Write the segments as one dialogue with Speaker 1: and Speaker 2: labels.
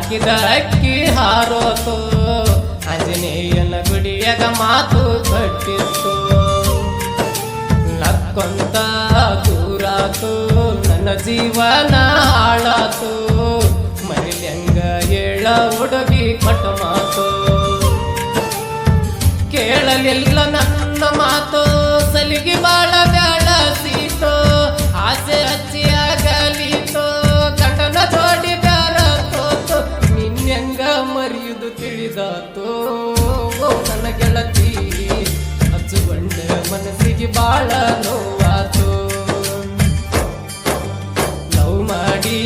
Speaker 1: ಸಾಕಿದ ಅಕ್ಕಿ ಹಾರೋತು ಆಂಜನೇಯನ ಗುಡಿಯಾಗ ಮಾತು ಕಟ್ಟಿತ್ತು ನಕ್ಕೊಂತ ದೂರಾತು ನನ್ನ ಜೀವನ ಹಾಳಾತು ಮರಿಲ್ಯಂಗ ಹೇಳ ಹುಡುಗಿ ಕಟ ಮಾತು ಕೇಳಲಿಲ್ಲ ನನ್ನ ಮಾತು ಸಲಿಗೆ ಬಾಳ ಬ್ಯಾಳಸೀತು ಆಸೆ ಹಚ್ಚಿ ಆಗಲೀತು ಕಟನ ಜೋಡಿ ಬ್ಯಾರತೋತು ನಿನ್ಯಂಗ ಮರಿಯುವುದು ತಿಳಿದಾತು ನನ್ನ ಗೆಳತಿ ಹಚ್ಚುಗೊಂಡ ಮನಸ್ಸಿಗೆ ಬಾಳ ನೋವಾತು ಲವ್ ಮಾಡಿ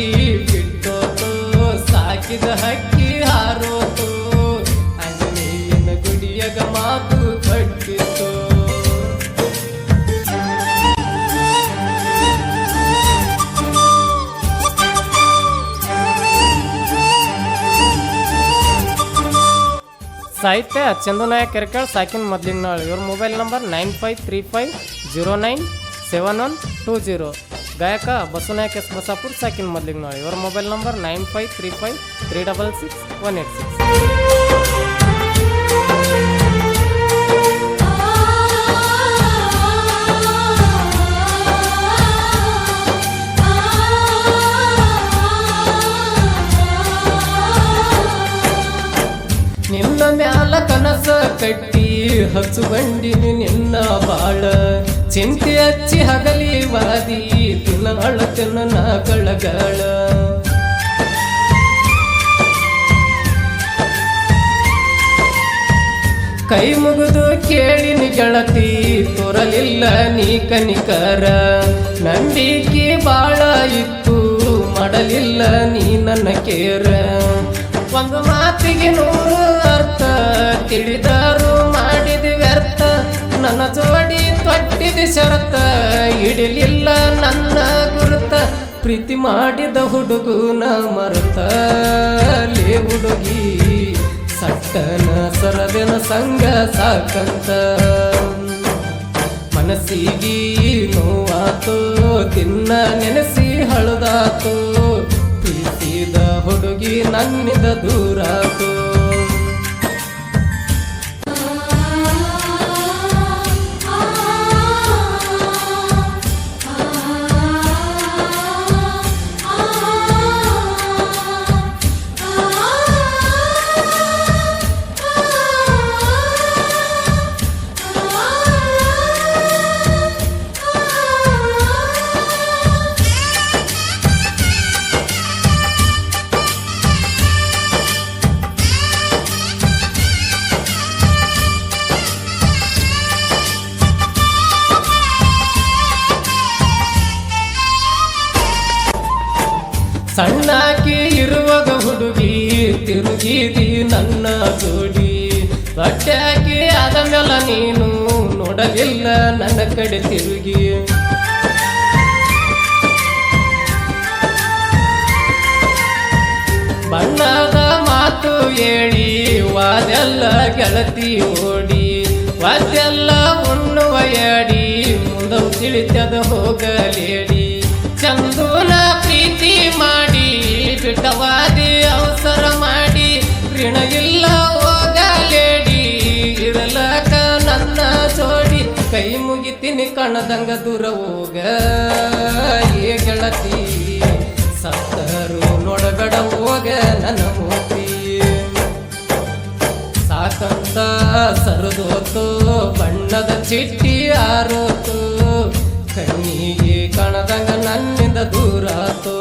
Speaker 1: ಬಿಟ್ಟೋತು ಸಾಕಿದ ಹಕ್ಕಿ ಹಾರೋತು ಆಂಜನೇಯನ ಗುಡಿಯಾಗ ಮಾತು ಕಟ್ಟಿತ್ತು ಸಾಹಿತ್ಯ ಚಂದುನಾಯಕ್ ಕೆರಕಲ್ ಸಾಕಿನ್ ಮೊದಲಿನಾಳ್ ಇವ್ರ ಮೊಬೈಲ್ ನಂಬರ್ 9535097120 ಗಾಯಕ ಬಸವನಾಯಕ್ ಎಸ್ ಬಸಾಪುರ್ ಸಾಕಿನ್ ಮೊದಲಿನಾಳ್ ಇವ್ರ ಮೊಬೈಲ್ ನಂಬರ್ 9535366186 ನಿನ್ನ ಮ್ಯಾಲ ಕನಸ ಕಟ್ಟಿ ಹಚ್ಚುಗಂಡಿನಿ ನಿನ್ನ ಬಾಳ ಚಿಂತೆ ಹಚ್ಚಿ ಹಗಲಿ ವಾದಿ ತಿನ್ನಳ ತಿನ್ನ ಕಳಗಳ ಕೈ ಮುಗಿದು ಕೇಳಿನಿ ಗೆಳತಿ ತೋರಲಿಲ್ಲ ನೀ ಕನಿಕರ ನಂಬಿಕೆ ಬಾಳ ಇತ್ತು ಮಾಡಲಿಲ್ಲ ನೀ ನನ್ನ ಕೇರ ಒಂದು ಮಾತಿಗೆ 100 ಅರ್ಥ ತಿಳಿದಾರು ಮಾಡಿದ ವ್ಯರ್ಥ ನನ್ನ ಜೋಡಿ ತೊಟ್ಟಿದ ಶರತ ಇಡಲಿಲ್ಲ ನನ್ನ ಗುರುತ ಪ್ರೀತಿ ಮಾಡಿದ ಹುಡುಗನ ಮರುತ ಲೇ ಹುಡುಗಿ ಸಟ್ಟನ ಸರದನ ಸಂಗ ಸಾಕಂತ ಮನಸ್ಸಿಗೆ ನೋವಾತು ದಿನ ನೆನೆಸಿ ಹಳದಾತು ಪ್ರೀತಿದ ಹುಡುಗಿ ನನ್ನಿಂದ ದೂರಾತು ಸಣ್ಣಾಕಿ ಇರುವಾಗ ಹುಡುಗಿ ತಿರುಗಿದಿ ನನ್ನ ಜೋಡಿ ಬಟ್ಟೆಯಾಕಿ ಆದ ಮೇಲೆ ನೀನು ನೋಡಲಿಲ್ಲ ನನ್ನ ಕಡೆ ತಿರುಗಿ ಬಣ್ಣದ ಮಾತು ಹೇಳಿ ವಾದೆಲ್ಲ ಗೆಳತಿ ಓಡಿ ವಾದೆಲ್ಲ ಉಣ್ಣುವ ಯಾಡಿ ಮುಂದೆ ತಿಳಿತದ ಹೋಗಲೇಡಿ ಚಂದೂನ ಪ್ರೀತಿ ಮಾಡಿ ಬಿಟ್ಟವಾದಿ ಅವಸರ ಮಾಡಿ ಋಣ ಇಲ್ಲ ಹೋಗಲೇಡಿ ಇರಲಕ ನನ್ನ ಜೋಡಿ ಕೈ ಮುಗಿತೀನಿ ಕಣದಂಗ ದೂರ ಹೋಗ ಏ ಗೆಳತಿ ಸತ್ತರು ನೋಡಬೇಡ ಹೋಗ ನನ್ನ ಮೋತಿ ಸಾಕಂತ ಸರಿದೋತು ಬಣ್ಣದ ಚಿಟ್ಟಿ ಆರೋತು ಕಣ್ಣಿಗೆ ಕಾಣದಂಗ ನನ್ನಿಂದ ದೂರಾತು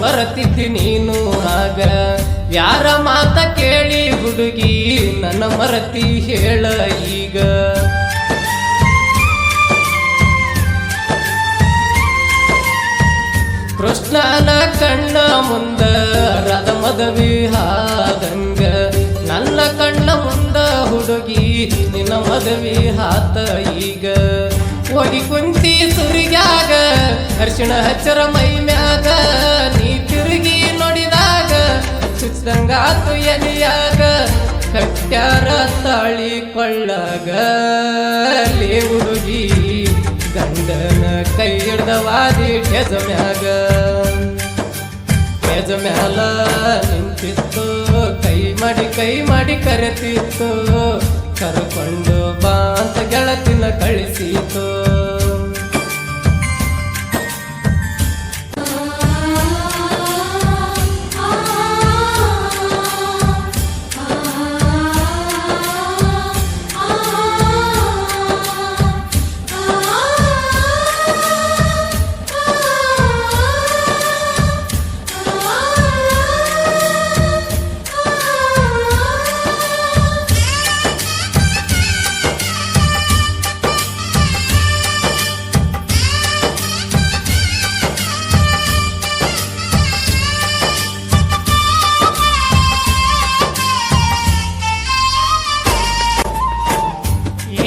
Speaker 1: ಬರತಿದ್ದಿ ನೀನು ಆಗ ಯಾರ ಮಾತ ಕೇಳಿ ಹುಡುಗಿ ನನ್ನ ಮರತಿ ಹೇಳ ಈಗ. ಕೃಷ್ಣನ ಕಣ್ಣ ಮುಂದ ರಥ ಮದವಿ ಹಾದಂಗ ನನ್ನ ಕಣ್ಣ ಮುಂದ ಹುಡುಗಿ ನಿನ್ನ ಮದವಿ ಹಾತ ಈಗ. ಹೋಗಿ ಕುಂತಿ ಸುರಿಗ್ಯಾಗ ಅರ್ಶಿಣ ಹಚ್ಚರ ಮೈ ಮ್ಯಾಗ ನೀ ತಿರುಗಿ ನೋಡಿದಾಗ ಚುಚ್ಚಂಗಾತು ಎಲಿಯಾಗ ಕಟ್ಟ್ಯಾರ ತಾಳಿ ಕೊಳ್ಳಾಗ. ಲೇ ಹುಡುಗಿ ಗಂಡನ ಕೈ ಹಿಡ್ದವಾದಿ ಟೆಜ ಮ್ಯಾಗ. ಟೆಜ ಮ್ಯಾಲ ನಿಂತಿತ್ತು ಕೈ ಮಾಡಿ ಕರೆತಿತ್ತು. ಕರ್ಕೊಂಡು ಬಾ ಅಂತ ಗೆಳತಿನ ಕಳಿಸಿತು.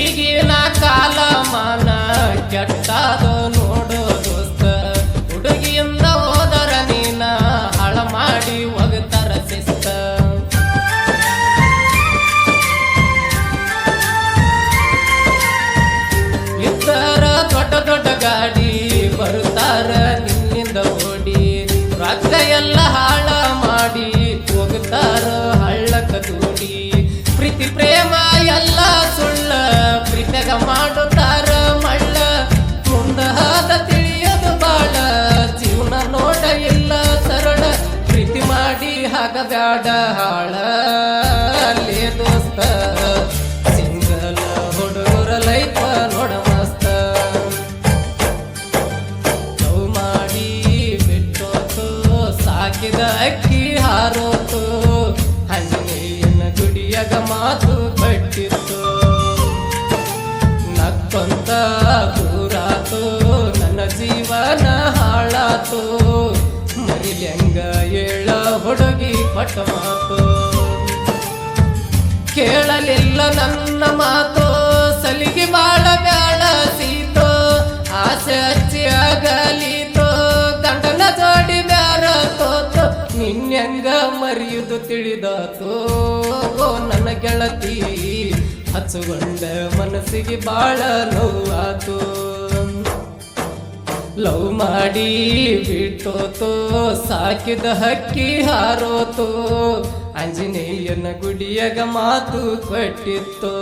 Speaker 1: ಈಗಿನ ಕಾಲಮಾನ ಕೆಟ್ಟಾದ ನೋಡು ದೋಸ್ತ. ಹುಡುಗಿಯಿಂದ ಹೋದರ ನೀನ ಹಾಳ ಮಾಡಿ ಒಗತರ ಶಿಸ್ತ. ಇದ್ದರ ದೊಡ್ಡ ದೊಡ್ಡ ಗಾಡಿ ಬರುತ್ತಾರ ನಿನ್ನಿಂದ ಓಡಿ. ರೊಕ್ಕ ಎಲ್ಲ ಹಾಳ ಮಾಡಿ ಹೋಗುತ್ತಾರ ಹಳ್ಳಕ ದೂಡಿ. ಪ್ರೀತಿ ಪ್ರೇಮ ಎಲ್ಲ ಸುಳ್ಳ ಪ್ರೀತಿಯಾಗ ಮಾಡುತ್ತಾರ ಮಳ್ಳ. ಮುಂದಾದ ತಿಳಿಯೋದು ಬಾಳ ಜೀವನ ನೋಡ ಇಲ್ಲ ಸರಳ. ಪ್ರೀತಿ ಮಾಡಿ ಹಾಗಬ್ಯಾಡ ಹಾಳ. ಲೇ ದೋಸ್ತ ಸಿಂಗಲ ಹುಡುಗರ ಲೈಫ ನೋಡ ಮಸ್ತ. ಲವ್ ಮಾಡಿ ಬಿಟ್ಟೋತು ಸಾಕಿದ ಅಕ್ಕಿ ಹಾರೋತು. ಆಂಜನೇಯನ ಗುಡಿಯಾಗ ಮಾತು ಕಟ್ಟಿತ್ತು. ನಕ್ಕೊಂತ ದೂರಾತು ನನ್ನ ಜೀವನ ಹಾಳಾತು. ಮರಿಲ್ಯಂಗ ಏಳ ಹುಡುಗಿ ಪಟ್ಟ ಮಾತು. ಕೇಳಲಿಲ್ಲ ನನ್ನ ಮಾತು ಸಲಿಗೆ ಬಾಳ ಬ್ಯಾಡ ಸೀತೋ. ಆಸೆ ಹಚ್ಚಿ ಆಗಲೀತೋ ಗಂಡನ ಜೋಡಿ ಬ್ಯಾರ ತೋತು. ನಿನ್ಯಂಗ ಮರಿಯುವುದು ತಿಳಿದಾತು ನನ್ನ ಗೆಳತಿ. ಹಚ್ಚುಗೊಂಡ ಮನಸ್ಸಿಗೆ ಬಾಳ ನೋವಾತು. ಲವ್ ಮಾಡಿ ಬಿಟ್ಟೋತು ಸಾಕಿದ ಹಕ್ಕಿ ಹಾರೋತು. ಆಂಜನೇಯನ ಗುಡಿಯಾಗ ಮಾತು ಕೊಟ್ಟಿತ್ತು.